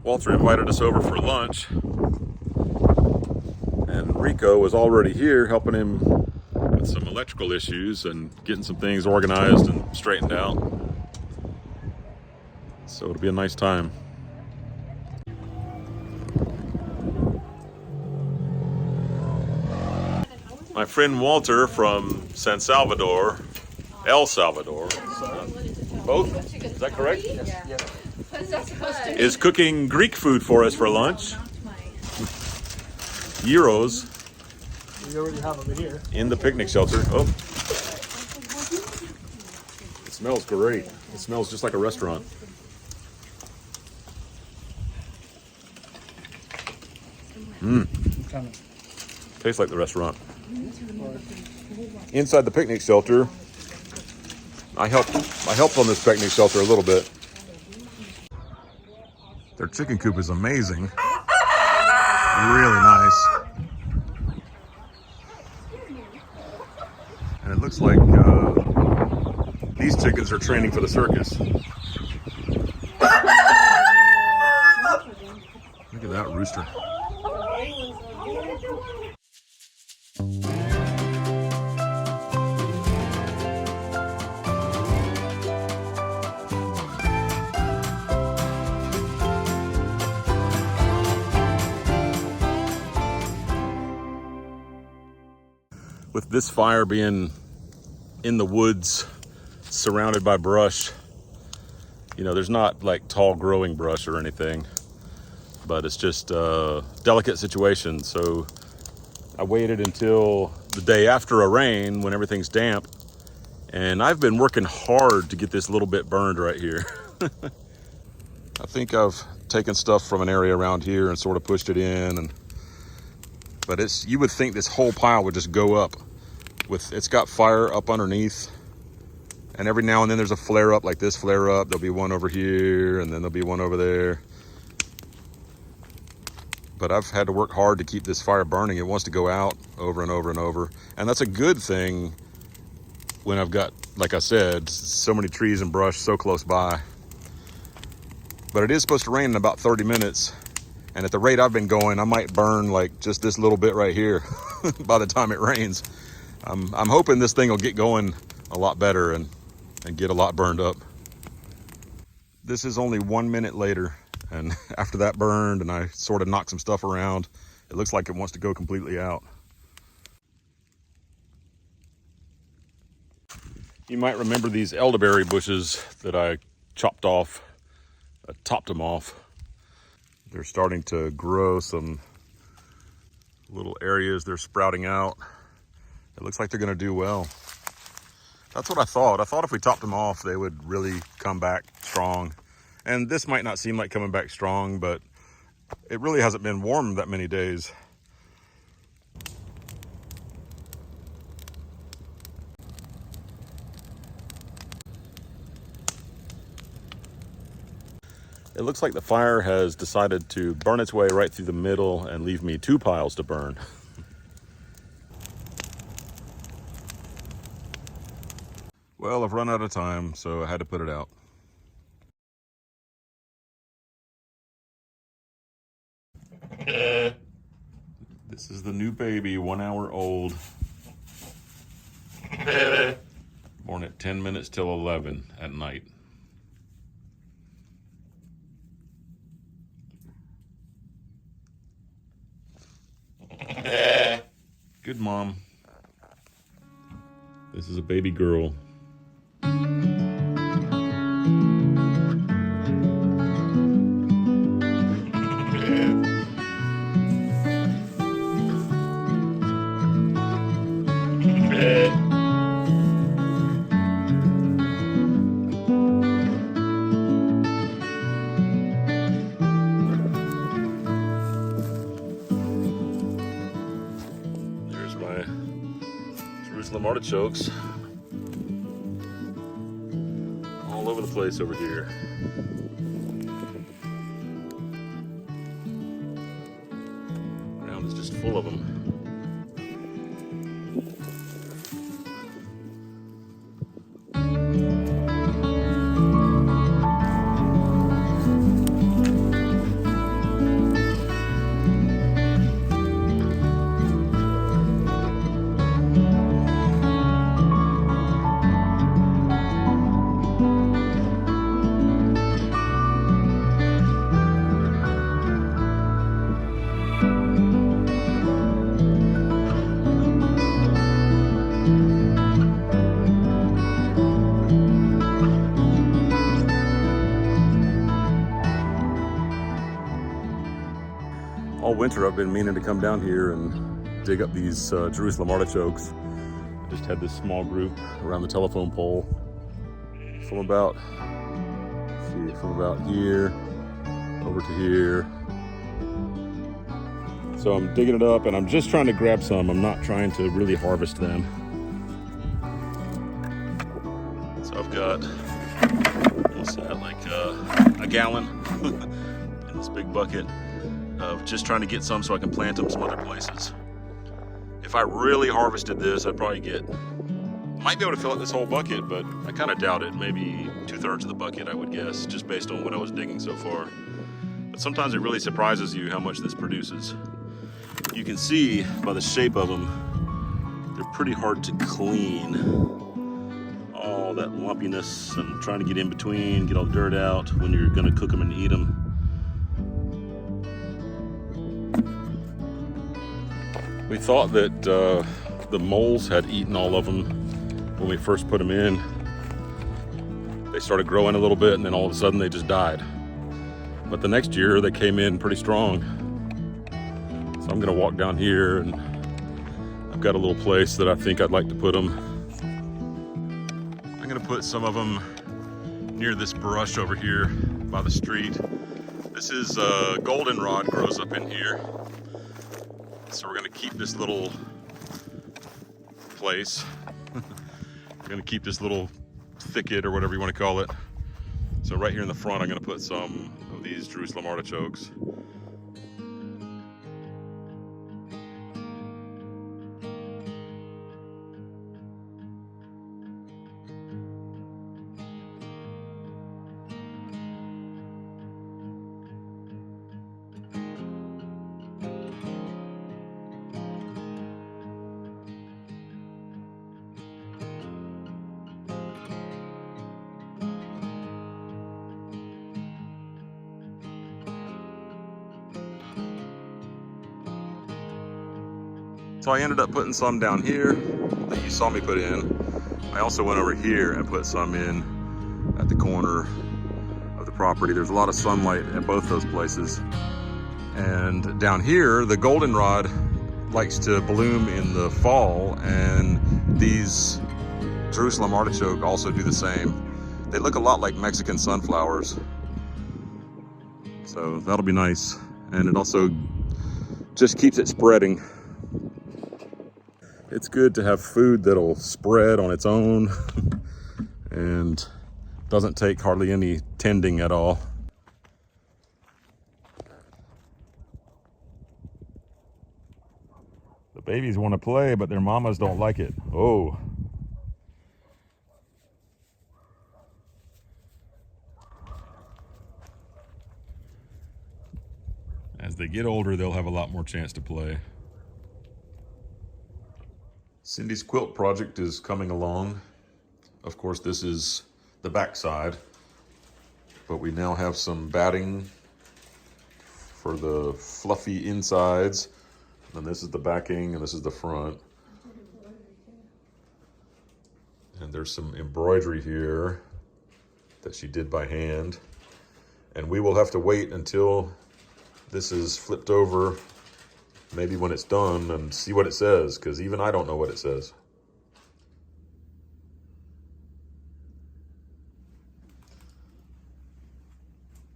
Walter invited us over for lunch, and Rico was already here helping him with some electrical issues and getting some things organized and straightened out. So it'll be a nice time. My friend Walter from San Salvador, El Salvador, both, is that correct? Yes. Is cooking Greek food for us for lunch. Gyros. We already have them here. In the picnic shelter. Oh. It smells great. It smells just like a restaurant. Tastes like the restaurant. Inside the picnic shelter, I helped on this picnic shelter a little bit. Their chicken coop is amazing. Really nice. And it looks like these chickens are training for the circus. Look at that rooster. With this fire being in the woods, surrounded by brush, you know, there's not like tall growing brush or anything, but it's just a delicate situation. So I waited until the day after a rain when everything's damp, and I've been working hard to get this little bit burned right here. I think I've taken stuff from an area around here and sort of pushed it in, but you would think this whole pile would just go up. It's got fire up underneath, and every now and then there's a flare up, like this flare up. There'll be one over here, and then there'll be one over there. But I've had to work hard to keep this fire burning. It wants to go out over and over and over, and that's a good thing when I've got, like I said, so many trees and brush so close by. But it is supposed to rain in about 30 minutes, and at the rate I've been going, I might burn like just this little bit right here by the time it rains. I'm hoping this thing will get going a lot better and get a lot burned up. This is only 1 minute later, and after that burned and I sort of knocked some stuff around, it looks like it wants to go completely out. You might remember these elderberry bushes that I chopped off. I topped them off. They're starting to grow some little areas. They're sprouting out. It looks like they're gonna do well. That's what I thought. I thought if we topped them off, they would really come back strong. And this might not seem like coming back strong, but it really hasn't been warm that many days. It looks like the fire has decided to burn its way right through the middle and leave me 2 piles to burn. Well, I've run out of time, so I had to put it out. This is the new baby, 1 hour old. Born at 10 minutes till 11 at night. Good mom. This is a baby girl. There's my Jerusalem artichokes. All over the place over here. Ground is just full of them. All winter I've been meaning to come down here and dig up these Jerusalem artichokes. I just had this small group around the telephone pole from about, from about here over to here. So I'm digging it up and I'm just trying to grab some. I'm not trying to really harvest them. So I've got, what's that, like a gallon in this big bucket of just trying to get some so I can plant them some other places. If I really harvested this, I'd probably might be able to fill up this whole bucket, but I kind of doubt it. Maybe 2/3 of the bucket, I would guess, just based on what I was digging so far. But sometimes it really surprises you how much this produces. You can see by the shape of them, they're pretty hard to clean. All that lumpiness and trying to get in between, get all the dirt out when you're gonna cook them and eat them. We thought that the moles had eaten all of them when we first put them in. They started growing a little bit and then all of a sudden they just died. But the next year they came in pretty strong. So I'm gonna walk down here and I've got a little place that I think I'd like to put them. I'm gonna put some of them near this brush over here by the street. This is goldenrod grows up in here. So we're gonna keep this little place. We're gonna keep this little thicket or whatever you wanna call it. So right here in the front, I'm gonna put some of these Jerusalem artichokes. So I ended up putting some down here that you saw me put in. I also went over here and put some in at the corner of the property. There's a lot of sunlight at both those places. And down here, the goldenrod likes to bloom in the fall, and these Jerusalem artichoke also do the same. They look a lot like Mexican sunflowers. So that'll be nice. And it also just keeps it spreading. It's good to have food that'll spread on its own and doesn't take hardly any tending at all. The babies want to play, but their mamas don't like it. Oh. As they get older, they'll have a lot more chance to play. Cindy's quilt project is coming along. Of course, this is the back side, but we now have some batting for the fluffy insides. And this is the backing and this is the front. And there's some embroidery here that she did by hand. And we will have to wait until this is flipped over, maybe when it's done, and see what it says, because even I don't know what it says.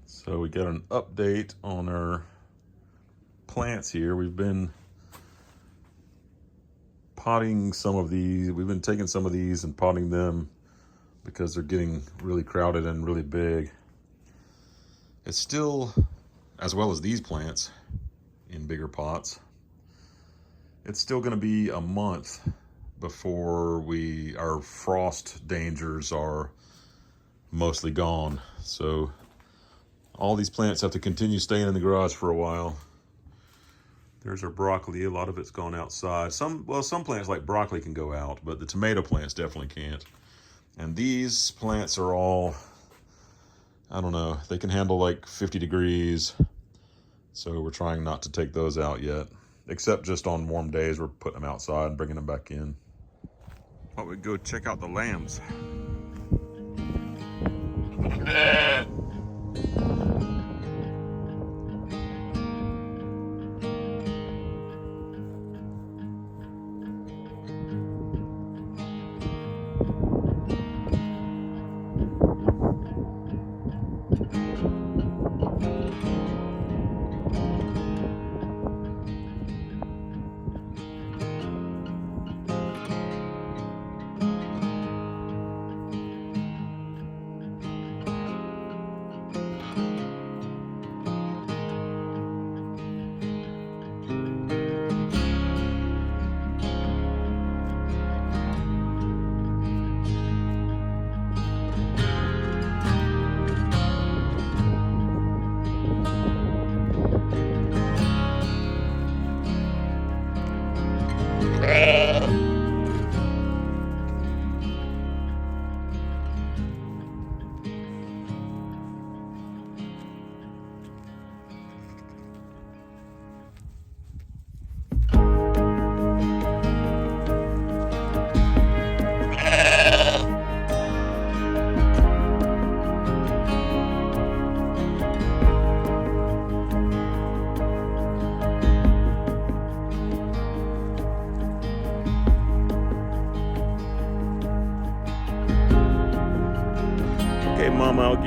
So we got an update on our plants here. We've been potting some of these. We've been taking some of these and potting them because they're getting really crowded and really big. It's still, as well as these plants in bigger pots, it's still going to be a month before our frost dangers are mostly gone. So all these plants have to continue staying in the garage for a while. There's our broccoli. A lot of it's gone outside. Some plants like broccoli can go out, but the tomato plants definitely can't. And these plants are all, I don't know, they can handle like 50 degrees. So we're trying not to take those out yet. Except just on warm days, we're putting them outside and bringing them back in. Thought we'd go check out the lambs.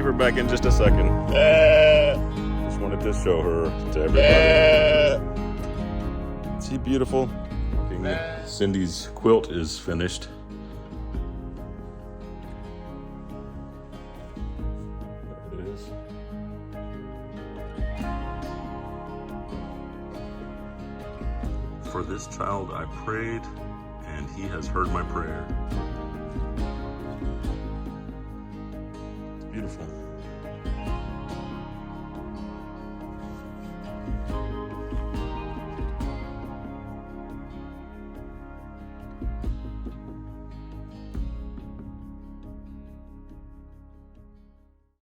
her back in just a second. Just wanted to show her to everybody. Is he beautiful? Cindy's quilt is finished. There it is. For this child I prayed, and he has heard my prayer. It's beautiful.